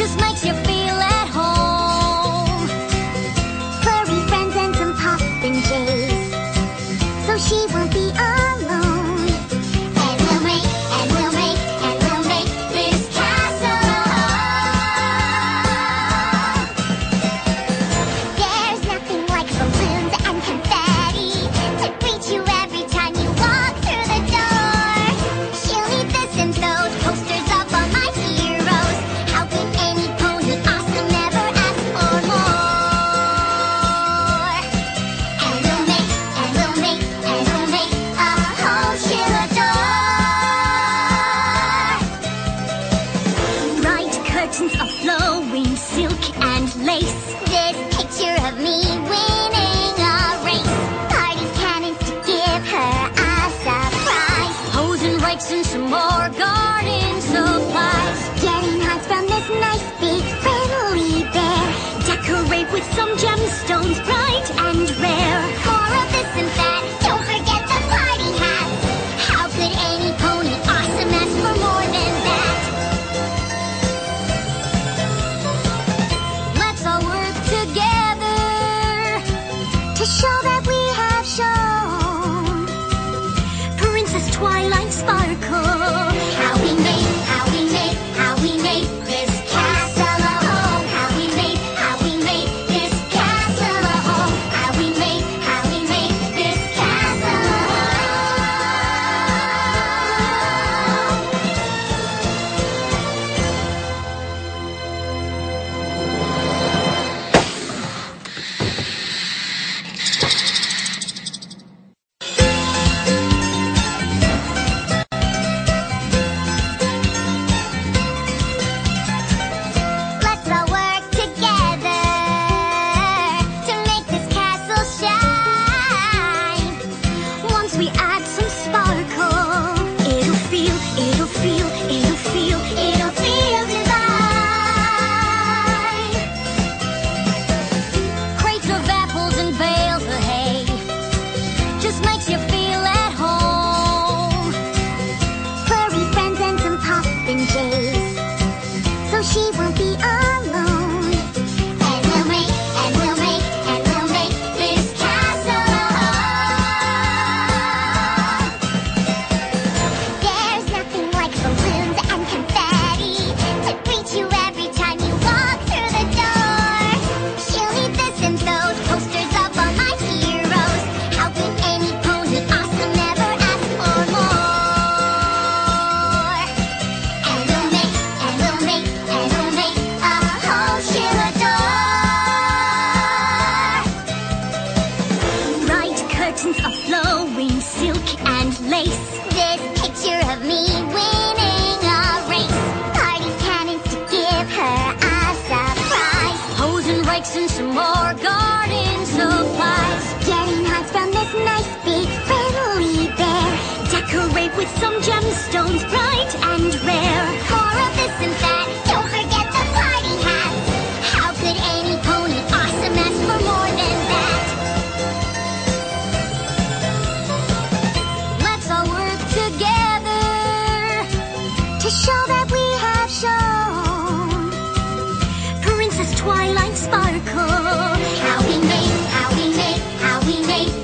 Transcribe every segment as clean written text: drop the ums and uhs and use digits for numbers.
just makes you feel at home. Furry friends and some poppin' jays, so she won't be alone. And we'll make this castle a home. There's nothing like balloons and confetti to greet you every time you walk through the door. She'll need this and those posters of all my heroes. How could any pony awesome ever ask for more? And we'll make a home she'll adore. Bright curtains of flowing silk and lace. This picture of me winning a race. Party cannons to give her a surprise. Hose and rakes and some more garden supplies. Getting hugs from this nice big friendly bear. Decorate with some gemstones bright and rare. More of this and that. Don't forget the party hat. How could any pony awesome ask for more than that? Let's all work together to show that we have shown Princess Twilight Sparkle. How we made this castle a home. How we made this castle a home. How we made this castle a Let's all work together to make this castle shine. Once we add some sparkle, it'll feel divine. Crates of apples and bales of hay just makes you feel at home. Furry friends and some poppin' jays, so she won't be alone. And we'll make this castle a home. There's nothing like balloons and confetti to greet you every time you walk through the door. She'll need this and those posters of all my heroes. How could any pony awesome ever ask for more? And we'll make a home she'll adore. Bright curtains of flowing silk and lace. This picture of me winning a race. Party cannons to give her a surprise. Hose and rakes and some more garden supplies. Getting hugs from this nice big friendly bear. Decorate with some gemstones bright and rare. More of this and that. Don't forget the party hat. How could any pony awesome ask for more than that? Let's all work together to show that we have shown Princess Twilight Sparkle. How we made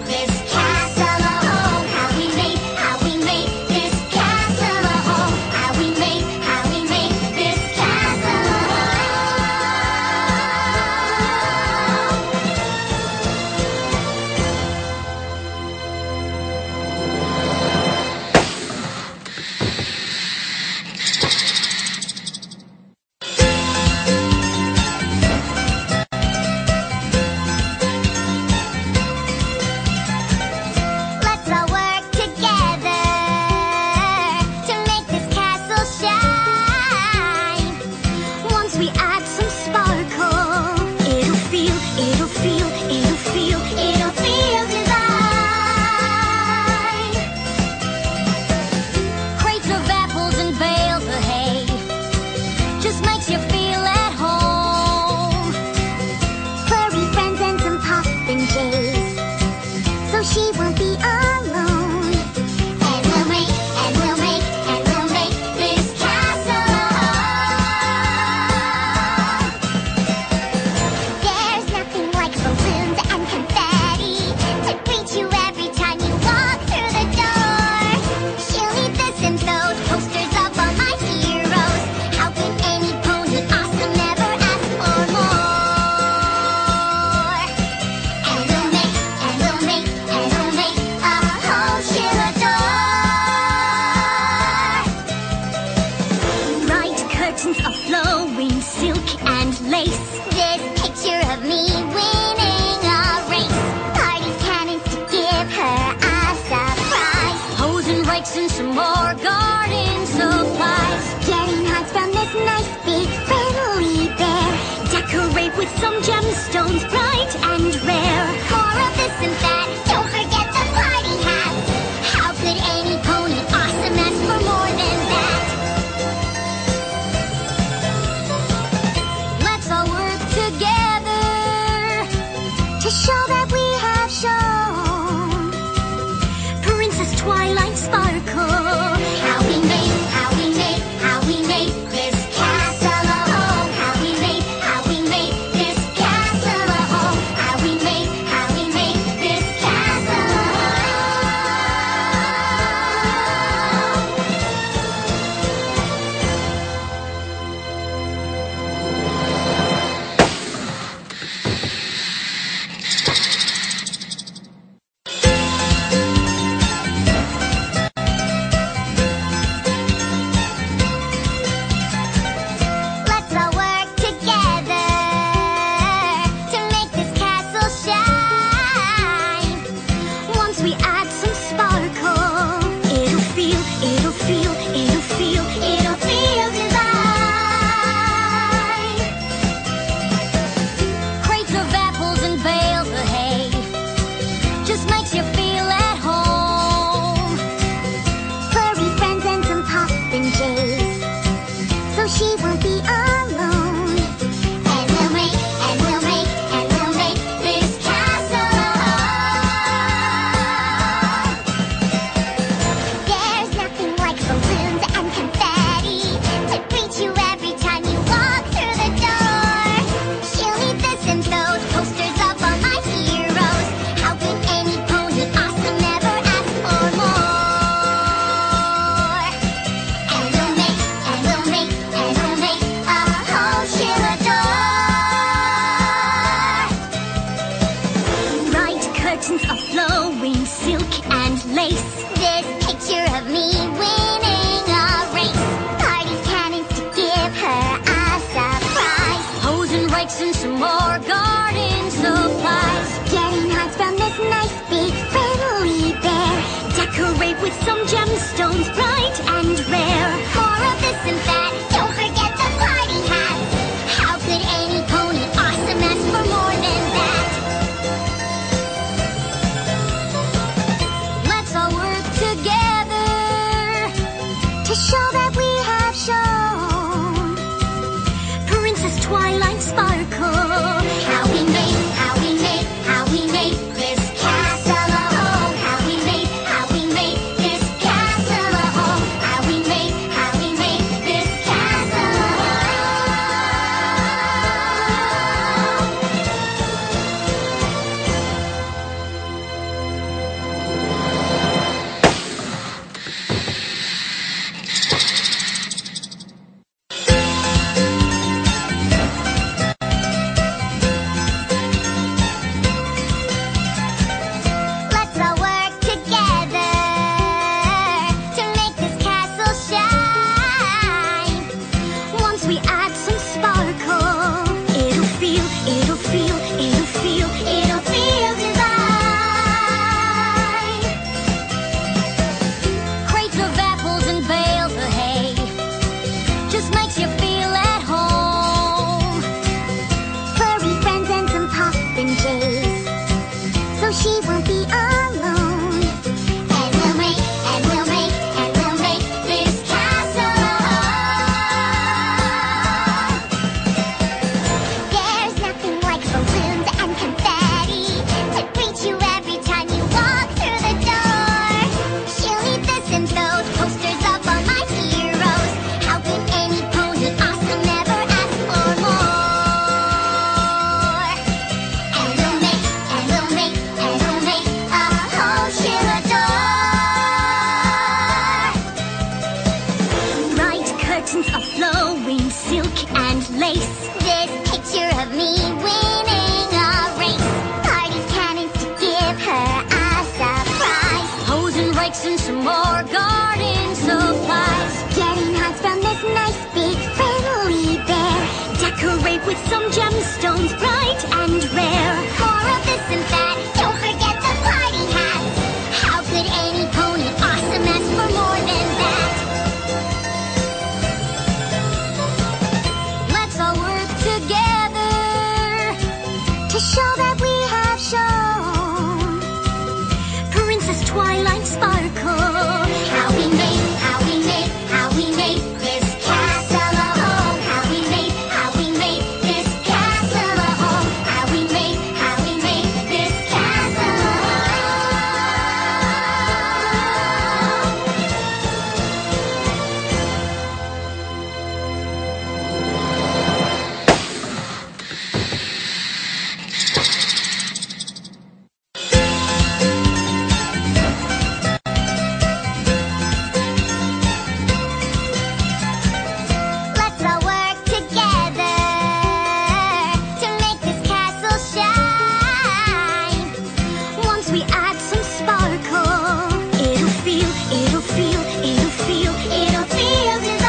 this castle a home. How we made this castle a home. How we made this castle and lace. This picture of me winning a race. Parties, cannons to give her a surprise. Hose and rakes and some more garden supplies. Getting hearts from this nice big friendly bear. Decorate with some gemstones bright and rare. More of this and that, don't forget the party hat. How could any pony awesome ask for more than that? Let's all work together to show that we have shown Princess Twilight Sparkle. How we made this castle a home. How we made this castle a home. How we made this castle a Let's all work together to make this castle shine. Once we add some sparkle, it'll feel divine. Crates of apples and bales of hay just makes you feel at home. Furry friends and some poppin' jays, so she won't be alone. And we'll make this castle a home. There's nothing like balloons and confetti to greet you every time you walk through the door. She'll need this and those posters of all my heroes. How could any pony awesome ever ask for more? And we'll make a home she'll adore. Bright curtains of flowing silk and lace. This picture of me winning a race. Parties, cannons to give her a surprise. Hose and rakes and some more garden supplies. Getting hearts from this nice big friendly bear. Decorate with some gemstones bright and rare. More of this and that, don't forget the party hat. How could any pony awesome ask for more than that? Let's all work together to show that we have shown Princess Twilight Sparkle. How we made this castle a home. How we made this castle a home. How we made this castle a Let's all work together to make this castle shine. Once we add some sparkle, it'll feel divine. Crates of apples and bales of hay just makes you feel at home. Furry friends and some poppin' jays, so she won't be alone. And we'll make this castle a home. There's nothing like balloons and confetti to greet you every time you walk through the door. She'll need this and those posters of all my heroes. How could any pony awesome ever ask for more? And we'll make a home she'll adore. Bright curtains of flowing silk and lace. This picture of me winning a race. Parties, cannons to give her a surprise. Hose and rakes and some more garden supplies. Getting hearts from this nice big friendly bear. Decorate decorate with some gemstones bright and rare. More of this and that, don't forget the party hats. How could any pony awesome ask for more than that? Let's all work together to show that we have shown Princess Twilight Sparkle. How we made this castle a home. How we made this castle a home. How we made this castle a Let's all work together to make this castle shine. Once we add some sparkle, it'll feel divine.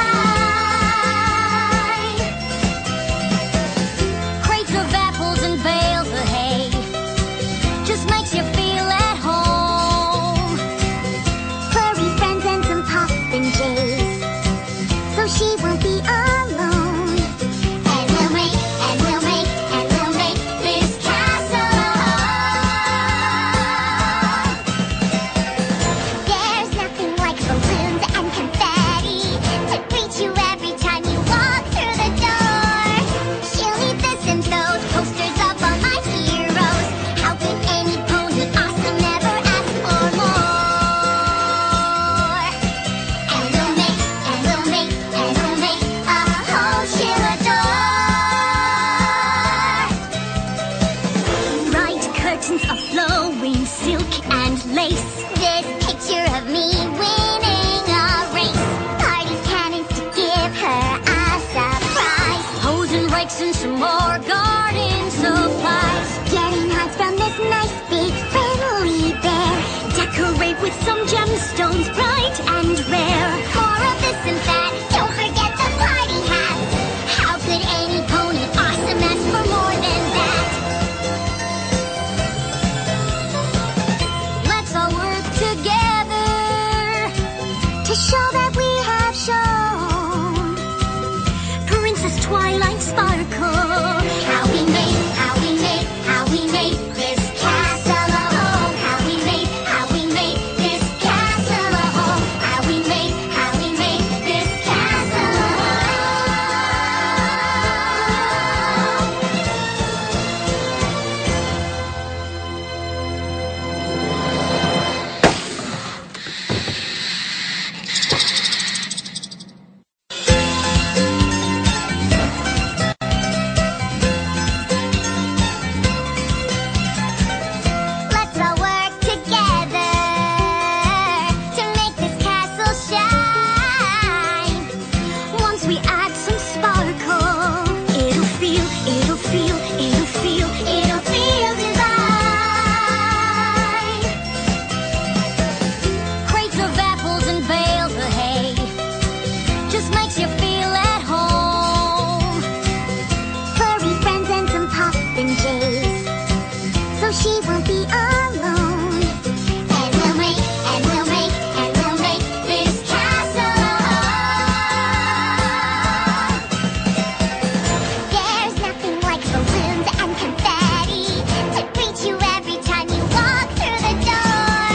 Crates of apples and bales of hay just makes you feel at home. Furry friends and some poppin' jays, so she won't be alone. And we'll make this castle a home. There's nothing like balloons and confetti to greet you every time you walk through the door. She'll need this and those posters of all my heroes. How could any pony awesome ever ask for more? And we'll make a home she'll adore. Bright curtains of flowing silk and lace. This picture of me winning a race. Party cannons to give her a surprise. Hose and rakes and some more garden supplies. Getting hearts from this nice big friendly bear. Decorate with some gemstones bright and rare. More of this and that, don't forget the party hats. How could any pony awesome ask for more than that? Let's all work together to show that we have shown Princess Twilight Sparkle. How we made this castle a home. How we made this castle a home. How we made this castle a Let's all work together to make this castle shine. Once we add some sparkle, it'll feel divine. Crates of apples and bales of hay just makes you feel at home. Furry friends and some poppin' jays, so she won't be alone. And we'll make this castle a home. There's nothing like balloons and confetti to greet you every time you walk through the door.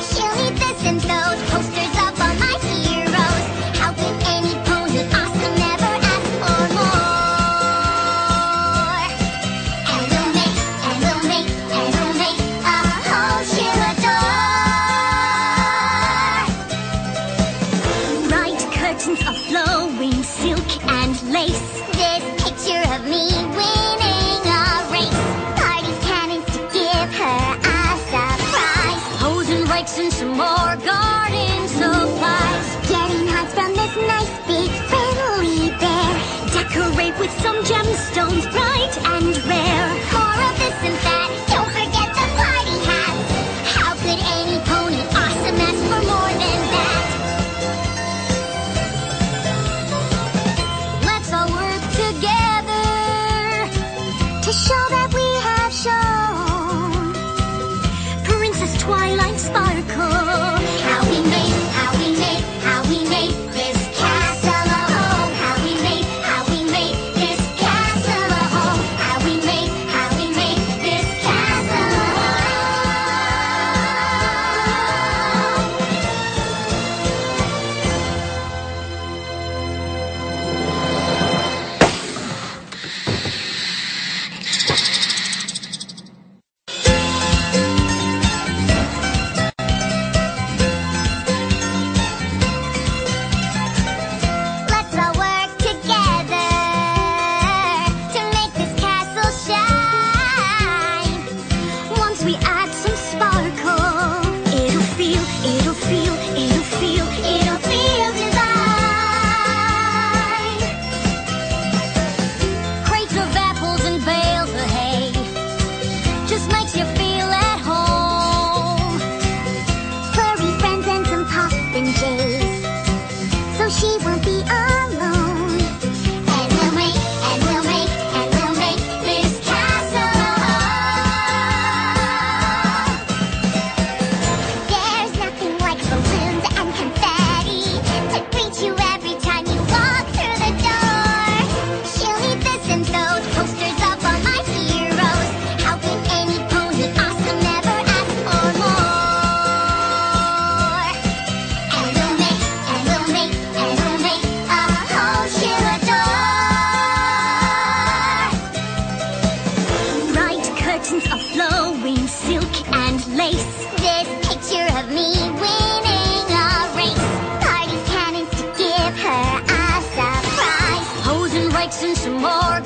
She'll need this and those posters of all my heroes. How could any pony awesome ever ask for more? And we'll make a home she'll adore. Bright curtains of flowing silk and lace. This picture of me winning a race. Party cannons to give her a surprise. Hose and rakes and some more garden supplies. Getting hearts from this nice big friendly bear. Decorate with some gemstones bright and rare. More of this and that, don't forget the party hats. How could any pony awesome ask for more than that? Let's all work together show that we have shown. Princess Twilight Sparkle. How we made this castle a home. How we made this castle a home. How we made this castle a Let's all work together to make this castle shine. Once we add some sparkle, it'll feel divine. Crates of apples and bales of hay just makes you feel at home. Furry friends and some popinjays, so she won't be alone. And we'll make this castle a home. There's nothing like balloons and confetti to greet you every time you walk through the door. She'll need this and those posters of all my heroes. How can any pony awesome ever ask for more? And we'll make a home she'll adore. Bright curtains of flowing silk and lace. This picture of me winning a race. Party cannons to give her a surprise. Hose and rakes and some more